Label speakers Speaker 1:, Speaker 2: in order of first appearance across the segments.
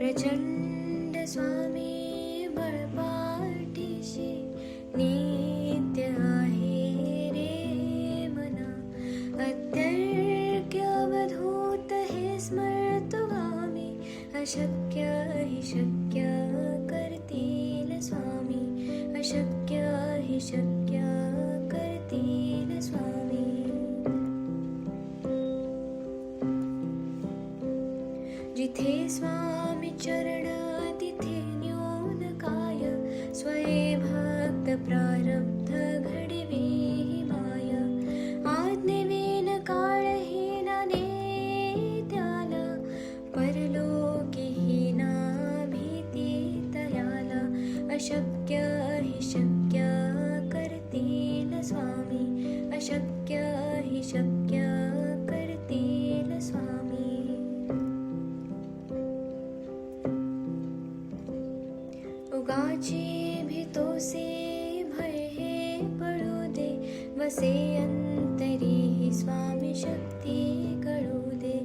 Speaker 1: प्रचंड स्वामी बळपाठीशी नित्य आहे रे मना. अत्यर्क्य अवधूत हे स्मरतो गामी, अशक्य हि शक्य करतील स्वामी, अशक्य हि शक्य करतील स्वामी. जिथे स्वामी चरण तिथे न्यून काय, स्वये भक्त प्रारब्ध घडवी माय. आज्ञेविन काळहीना नेत्याला, परलोकीहीना भीती तयाला. अशक्य हि शक्य करतील स्वामी, अशक्य हि शक्य करतील स्वामी. उगाची भीतोसे भय हे पळू दे, वसे अंतरी ही स्वामी शक्ती कळू दे.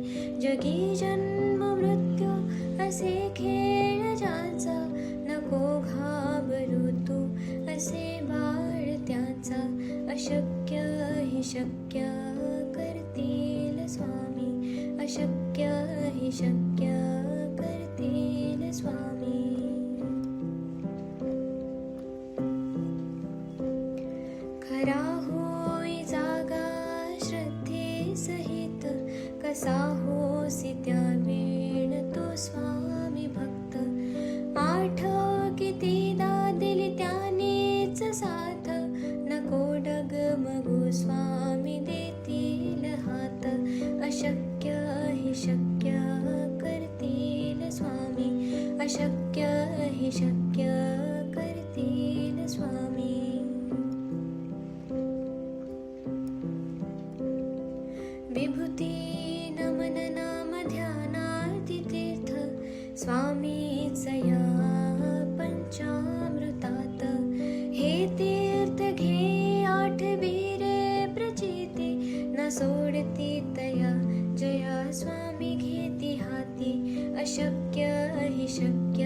Speaker 1: जगी जन्म मृत्यू असे खेळ ज्याचा, नको घाबरू तू असे बाळ त्याचा. अशक्य हि शक्य करतील स्वामी, अशक्य हि शक्य करतील स्वामी. खरा होई जागा श्रद्धे सहित, कसा होसी त्या वेळ तो स्वामी भक्त. आठव कितीदा दिली त्यानेच साथ, नको डगमगू स्वामी देतील हात. अशक्य हि शक्य करतील स्वामी, अशक्य हि शक्य करतील स्वामी. विभूती नमन नाम ध्यानार्ती तीर्थ, स्वामीच या पंचामृतात. हे तीर्थ घे आठवी रे प्रचिती, न सोडती तया जया स्वामी घेती हाती. अशक्य हि शक्य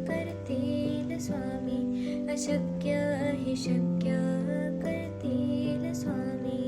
Speaker 1: करतील स्वामी, अशक्य हि शक्य करतील स्वामी.